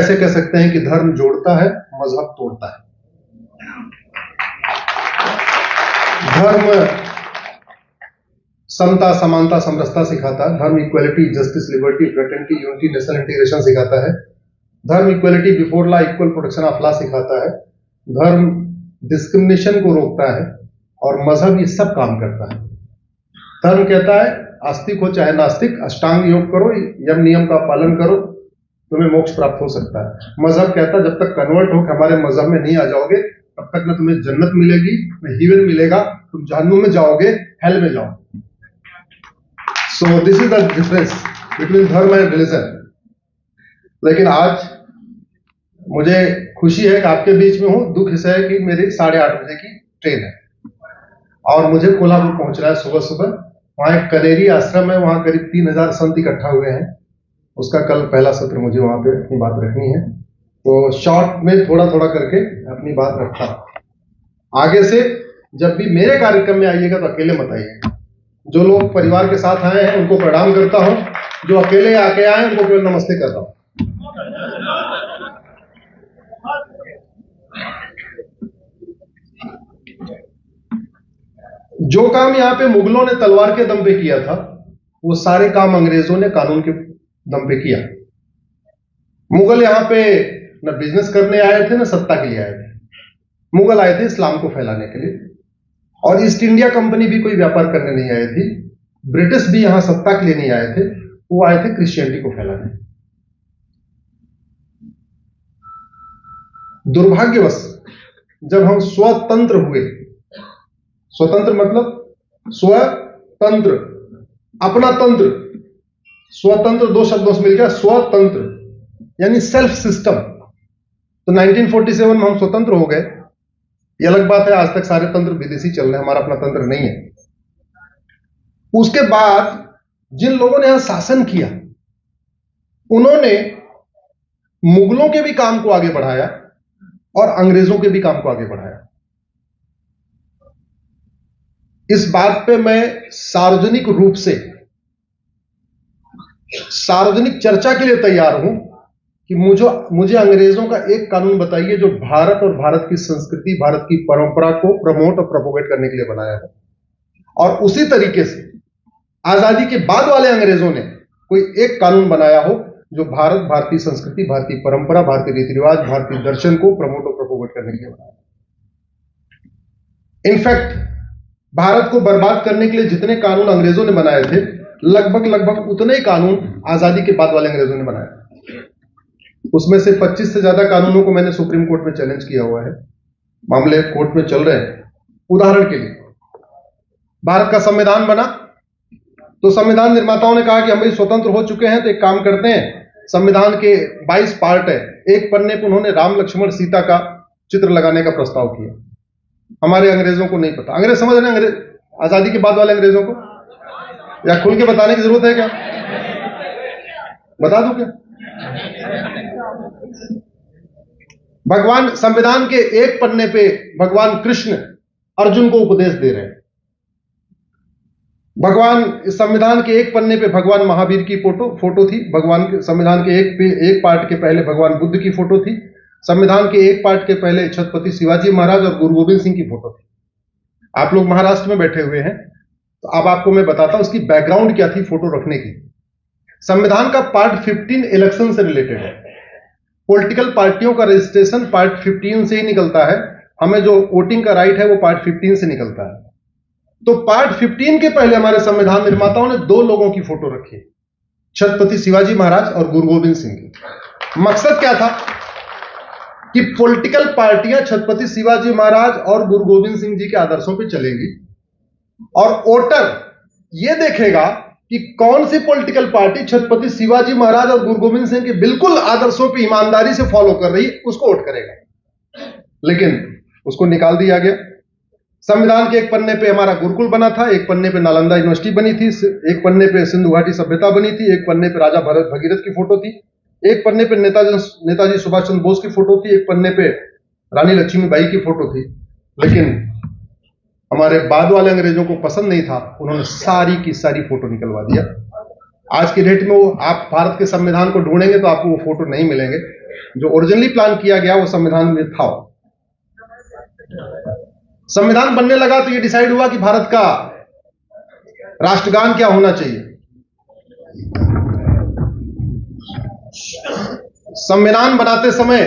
ऐसे कह सकते हैं कि धर्म जोड़ता है, मजहब तोड़ता है। धर्म समता, समानता, समरसता सिखाता है। धर्म equality, justice, liberty, fraternity, unity, national integration सिखाता है। धर्म equality before law, equal protection of law सिखाता है। धर्म डिस्क्रिमिनेशन को रोकता है और मजहब ये सब काम करता है। धर्म कहता है आस्तिक हो चाहे नास्तिक, अष्टांग योग करो, यम नियम का पालन करो, तुम्हें मोक्ष प्राप्त हो सकता है। मजहब कहता है जब तक कन्वर्ट हो के हमारे मजहब में नहीं आ जाओगे तब तक न तुम्हें जन्नत मिलेगी न हेवन मिलेगा, तुम जहन्नुम में जाओगे, हेल में जाओगे। So this is the difference between धर्म एंड रिलीजन। लेकिन आज मुझे खुशी है कि आपके बीच में हूं। दुख इस है कि मेरी 8:30 बजे की ट्रेन है और मुझे कोल्हापुर पहुंचना है सुबह सुबह। वहां एक कनेरी आश्रम है, वहां करीब 3000 संत इकट्ठा हुए हैं। उसका कल पहला सत्र, मुझे वहां पे अपनी बात रखनी है, तो शॉर्ट में थोड़ा थोड़ा करके अपनी बात रखता हूं। आगे से जब भी मेरे कार्यक्रम में आइएगा तो अकेले मत आइएगा। जो लोग परिवार के साथ आए हैं उनको प्रणाम करता हूं, जो अकेले आके आए उनको केवल नमस्ते करता हूं। जो काम यहां पे मुगलों ने तलवार के दम पे किया था, वो सारे काम अंग्रेजों ने कानून के दम पे किया। मुगल यहां पे न बिजनेस करने आए थे न सत्ता के लिए आए थे। मुगल आए थे इस्लाम को फैलाने के लिए, और ईस्ट इंडिया कंपनी भी कोई व्यापार करने नहीं आई थी। ब्रिटिश भी यहां सत्ता के लिए नहीं आए थे, वो आए थे क्रिश्चियनिटी को फैलाने। दुर्भाग्यवश जब हम स्वतंत्र हुए, स्वतंत्र मतलब स्वतंत्र, अपना तंत्र, स्वतंत्र दो शब्दों से मिल गया स्वतंत्र, यानी सेल्फ सिस्टम। तो 1947 में हम स्वतंत्र हो गए। ये अलग बात है, आज तक सारे तंत्र विदेशी चल रहे हैं, हमारा अपना तंत्र नहीं है। उसके बाद जिन लोगों ने यहां शासन किया, उन्होंने मुगलों के भी काम को आगे बढ़ाया और अंग्रेजों के भी काम को आगे बढ़ाया। इस बात पे मैं सार्वजनिक रूप से सार्वजनिक चर्चा के लिए तैयार हूं कि मुझे अंग्रेजों का एक कानून बताइए जो भारत और भारत की संस्कृति, भारत की परंपरा को प्रमोट और प्रोपोगेट करने के लिए बनाया है। और उसी तरीके से आजादी के बाद वाले अंग्रेजों ने कोई एक कानून बनाया हो जो भारत, भारतीय संस्कृति, भारतीय परंपरा, भारतीय रीति रिवाज, भारतीय दर्शन को प्रमोट और प्रोपोगेट करने के लिए बनाया। इनफैक्ट भारत को बर्बाद करने के लिए जितने कानून अंग्रेजों ने बनाए थे, लगभग उतने ही कानून आजादी के बाद वाले अंग्रेजों ने बनाए। उसमें से 25 से ज्यादा कानूनों को मैंने सुप्रीम कोर्ट में चैलेंज किया हुआ है, मामले कोर्ट में चल रहे हैं। उदाहरण के लिए, भारत का संविधान बना तो संविधान निर्माताओं ने कहा कि हम भी स्वतंत्र हो चुके हैं, तो एक काम करते हैं, संविधान के 22 पार्ट है, एक पन्ने पर उन्होंने राम लक्ष्मण सीता का चित्र लगाने का प्रस्ताव किया। हमारे अंग्रेजों को नहीं पता। अंग्रेज समझ रहे हैं आजादी के बाद वाले अंग्रेजों को, या खुल के बताने की जरूरत है क्या? बता दूं क्या? भगवान संविधान के एक पन्ने पे भगवान कृष्ण अर्जुन को उपदेश दे रहे हैं। भगवान संविधान के एक पन्ने पे भगवान महावीर की फोटो थी। भगवान के संविधान के एक पार्ट के पहले भगवान बुद्ध की फोटो थी। संविधान के एक पार्ट के पहले छत्रपति शिवाजी महाराज और गुरु गोविंद सिंह की फोटो थी। आप लोग महाराष्ट्र में बैठे हुए हैं, तो अब आपको मैं बताता हूं उसकी बैकग्राउंड क्या थी फोटो रखने की। संविधान का पार्ट 15 इलेक्शन से रिलेटेड है। पॉलिटिकल पार्टियों का रजिस्ट्रेशन पार्ट 15 से ही निकलता है। हमें जो वोटिंग का राइट है वो पार्ट 15 से निकलता है। तो पार्ट 15 के पहले हमारे संविधान निर्माताओं ने दो लोगों की फोटो रखी, छत्रपति शिवाजी महाराज और गुरु गोविंद सिंह की। मकसद क्या था कि पॉलिटिकल पार्टियां छत्रपति शिवाजी महाराज और गुरु गोविंद सिंह जी के आदर्शों पर चलेंगी और वोटर यह देखेगा कि कौन सी पॉलिटिकल पार्टी छत्रपति शिवाजी महाराज और गुरु गोविंद सिंह के बिल्कुल आदर्शों पर ईमानदारी से फॉलो कर रही है, उसको वोट करेगा। लेकिन उसको निकाल दिया गया। संविधान के एक पन्ने पे हमारा गुरुकुल बना था, एक पन्ने पे नालंदा यूनिवर्सिटी बनी थी, एक पन्ने पे सिंधु घाटी सभ्यता बनी थी, एक पन्ने पे राजा भगीरथ की फोटो थी, एक पन्ने पे नेताजी सुभाष चंद्र बोस की फोटो थी, एक पन्ने पे रानी लक्ष्मीबाई की फोटो थी। लेकिन हमारे बाद वाले अंग्रेजों को पसंद नहीं था, उन्होंने सारी की सारी फोटो निकलवा दिया। आज की डेट में वो आप भारत के संविधान को ढूंढेंगे तो आपको वो फोटो नहीं मिलेंगे। जो ओरिजिनली प्लान किया गया वो संविधान में था। संविधान बनने लगा तो ये डिसाइड हुआ कि भारत का राष्ट्रगान क्या होना चाहिए। संविधान बनाते समय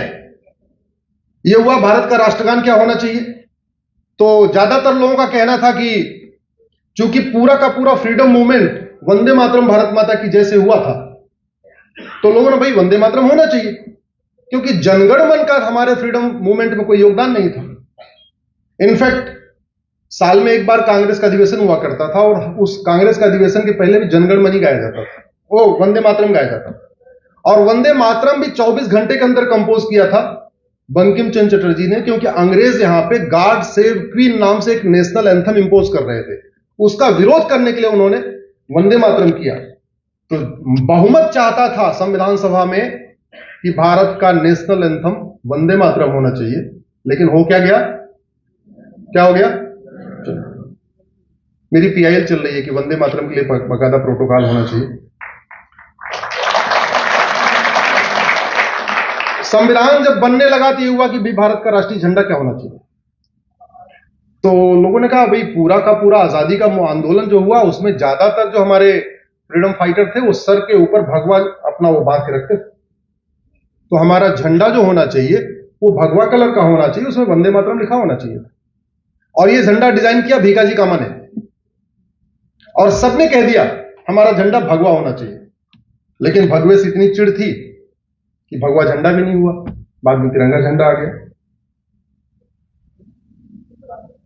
यह हुआ भारत का राष्ट्रगान क्या होना चाहिए। तो ज्यादातर लोगों का कहना था कि चूंकि पूरा का पूरा फ्रीडम मूवमेंट वंदे मातरम भारत माता की जैसे हुआ था, तो लोगों ने भाई वंदे मातरम होना चाहिए, क्योंकि जनगण मन का हमारे फ्रीडम मूवमेंट में कोई योगदान नहीं था। इनफैक्ट साल में एक बार कांग्रेस का अधिवेशन हुआ करता था और उस कांग्रेस का अधिवेशन के पहले भी जनगण मन ही गाया जाता था, वो वंदे मातरम गाया जाता था। और वंदे मातरम भी 24 घंटे के अंदर कंपोज किया था बंकिम चंद्र चटर्जी ने, क्योंकि अंग्रेज यहां पे गॉड सेव क्वीन नाम से एक नेशनल एंथम इंपोज कर रहे थे। उसका विरोध करने के लिए उन्होंने वंदे मातरम किया। तो बहुमत चाहता था संविधान सभा में कि भारत का नेशनल एंथम वंदे मातरम होना चाहिए, लेकिन हो क्या गया, क्या हो गया? मेरी पीआईएल चल रही है कि वंदे मातरम के लिए बाकायदा प्रोटोकॉल होना चाहिए। संविधान जब बनने लगा तो ये हुआ कि भी भारत का राष्ट्रीय झंडा क्या होना चाहिए। तो लोगों ने कहा भाई पूरा का पूरा आजादी का आंदोलन जो हुआ उसमें ज्यादातर जो हमारे फ्रीडम फाइटर थे वो सर के ऊपर भगवा अपना वो बांध के रखते थे, तो हमारा झंडा जो होना चाहिए वो भगवा कलर का होना चाहिए, उसमें वंदे मातरम लिखा होना चाहिए। और ये झंडा डिजाइन किया भीखाजी कामा ने, और सबने कह दिया हमारा झंडा भगवा होना चाहिए। लेकिन भगवे से इतनी चिढ़ थी कि भगवा झंडा भी नहीं हुआ, बाद में तिरंगा झंडा आ गया।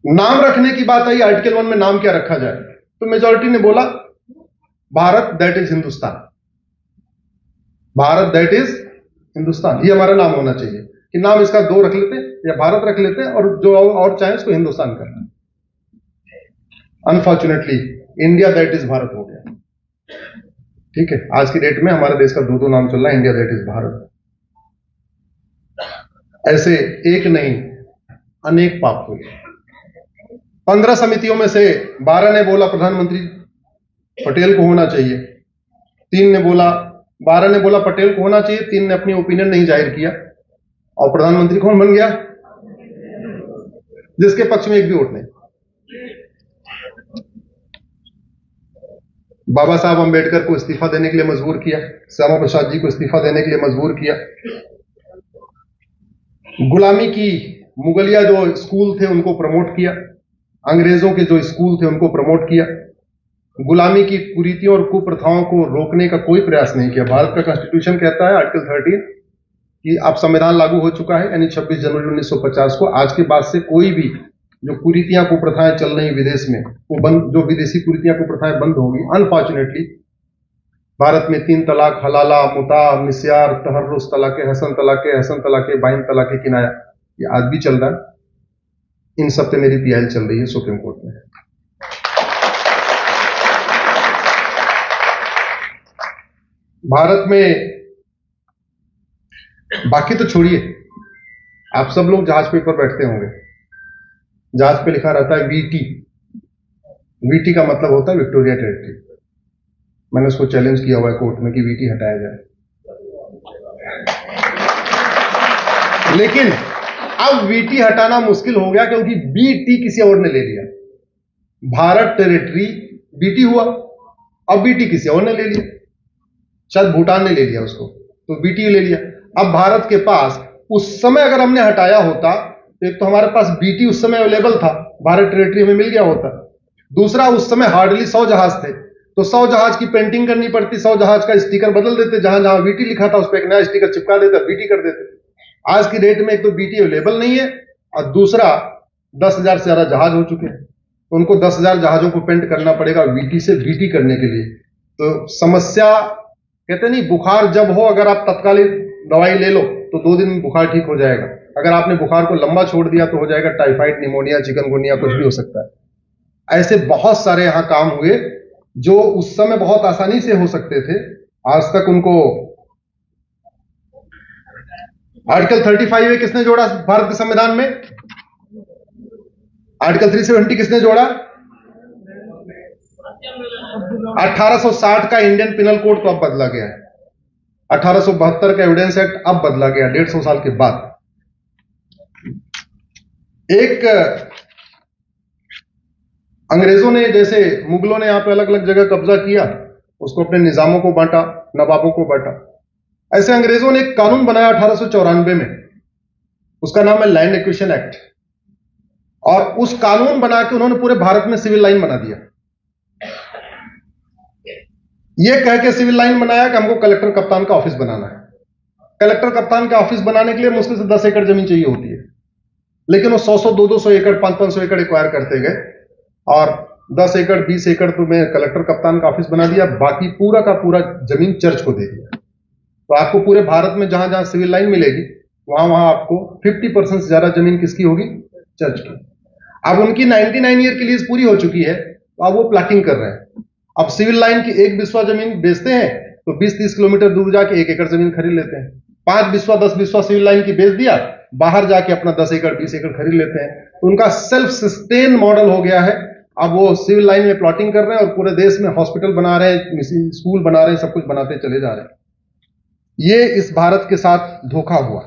नाम रखने की बात आई, आर्टिकल 1 में नाम क्या रखा जाए, तो मेजॉरिटी ने बोला Bharat that is Hindustan, Bharat that is Hindustan, ये हमारा नाम होना चाहिए। कि नाम इसका 2 रख लेते या भारत रख लेते और जो और चाहे उसको हिंदुस्तान करना। Unfortunately India that is Bharat हो गया। ठीक है, आज की डेट में हमारे देश का 2 नाम चल रहा है, इंडिया दैट इज भारत। ऐसे एक नहीं अनेक पाप हुए। 15 समितियों में से 12 ने बोला प्रधानमंत्री पटेल को होना चाहिए, 3 ने बोला 12 ने बोला पटेल को होना चाहिए, 3 ने अपनी ओपिनियन नहीं जाहिर किया। और प्रधानमंत्री कौन बन गया? जिसके पक्ष में एक भी वोट नहीं। बाबा साहब अंबेडकर को इस्तीफा देने के लिए मजबूर किया, श्यामा प्रसाद जी को इस्तीफा देने के लिए मजबूर किया। गुलामी की मुगलिया जो स्कूल थे उनको प्रमोट किया, अंग्रेजों के जो स्कूल थे उनको प्रमोट किया। गुलामी की कुरीतियों और कुप्रथाओं को रोकने का कोई प्रयास नहीं किया। भारत का कॉन्स्टिट्यूशन कहता है आर्टिकल 13 कि अब संविधान लागू हो चुका है, यानी 26 जनवरी 1950 को आज के बाद से कोई भी जो कुरीतियां कुप्रथाएं चल रही विदेश में वो बंद, जो विदेशी कुरीतियां कुप्रथाएं बंद होगी। अनफॉर्चुनेटली भारत में 3 तलाक, हलाला, मुता, मिस्यार, तहर्रुस तलाके, हसन तलाके, बाइन तलाके, किनाया, ये आज भी चल रहा है। इन सब पे मेरी पीआईएल चल रही है सुप्रीम कोर्ट में। भारत में बाकी तो छोड़िए, आप सब लोग जहाज पे ऊपर बैठते होंगे, जहाज पे लिखा रहता है वीटी। वीटी का मतलब होता है विक्टोरिया टेरिटरी। मैंने उसको चैलेंज किया हुआ है कोर्ट में कि वीटी हटाया जाए, लेकिन अब वीटी हटाना मुश्किल हो गया क्योंकि बीटी किसी और ने ले लिया। भारत टेरिटरी बीटी हुआ, अब बीटी किसी और ने ले लिया, शायद भूटान ने ले लिया उसको, तो बीटी ले लिया। अब भारत के पास उस समय अगर हमने हटाया होता, एक तो हमारे पास बीटी उस समय अवेलेबल था, भारत टेरिटरी हमें मिल गया होता। दूसरा, उस समय हार्डली 100 जहाज थे, तो 100 जहाज की पेंटिंग करनी पड़ती, 100 जहाज का स्टिकर बदल देते, जहां जहां बीटी लिखा था उस पर एक नया स्टिकर चिपका देते, बीटी कर देते। आज की डेट में एक तो बीटी अवेलेबल नहीं है और दूसरा 10,000 से ज्यादा जहाज हो चुके हैं, तो उनको 10,000 जहाजों को पेंट करना पड़ेगा वीटी से बीटी करने के लिए। तो समस्या, कहते नहीं बुखार जब हो अगर आप तत्कालिक दवाई ले लो तो 2 दिन में बुखार ठीक हो जाएगा, अगर आपने बुखार को लंबा छोड़ दिया तो हो जाएगा टाइफाइड, निमोनिया, चिकनगुनिया, कुछ भी हो सकता है। ऐसे बहुत सारे यहां काम हुए जो उस समय बहुत आसानी से हो सकते थे, आज तक उनको। आर्टिकल 35 है किसने जोड़ा भारत के संविधान में? आर्टिकल 370 किसने जोड़ा? 1860 का इंडियन पिनल कोड तो अब बदला गया है। 1872 का एविडेंस एक्ट अब बदला गया 150 साल के बाद। एक अंग्रेजों ने, जैसे मुगलों ने यहां पे अलग अलग जगह कब्जा किया, उसको अपने निजामों को बांटा, नवाबों को बांटा, ऐसे अंग्रेजों ने एक कानून बनाया 1894 में, उसका नाम है लैंड एक्विजिशन एक्ट। और उस कानून बना के उन्होंने पूरे भारत में सिविल लाइन बना दिया। यह कह के सिविल लाइन बनाया कि हमको कलेक्टर कप्तान का ऑफिस बनाना है। कलेक्टर कप्तान का ऑफिस बनाने के लिए मुश्किल से 10 एकड़ जमीन चाहिए होती है, लेकिन वो 100-100, 200 एकड़, 500 एकड़ एक्वायर करते गए और 10 एकड़ 20 एकड़ तो मैं कलेक्टर कप्तान का ऑफिस बना दिया, बाकी पूरा का पूरा जमीन चर्च को दे दिया। तो आपको पूरे भारत में जहां जहां सिविल लाइन मिलेगी, वहां वहां आपको 50% से ज्यादा जमीन किसकी होगी? चर्च की। अब उनकी 99 ईयर की लीज पूरी हो चुकी है, तो अब वो प्लाटिंग कर रहे हैं। अब सिविल लाइन की 1 बिस्वा जमीन बेचते हैं तो 20-30 किलोमीटर दूर जाके 1 एकड़ जमीन खरीद लेते हैं। 5 बिस्वा 10 बिस्वा सिविल लाइन की बेच दिया, बाहर जाके अपना 10 एकड़ 20 एकड़ खरीद लेते हैं। तो उनका सेल्फ सस्टेन मॉडल हो गया है। अब वो सिविल लाइन में प्लॉटिंग कर रहे हैं और पूरे देश में हॉस्पिटल बना रहे हैं, स्कूल बना रहे हैं, सब कुछ बनाते चले जा रहे हैं। ये इस भारत के साथ धोखा हुआ।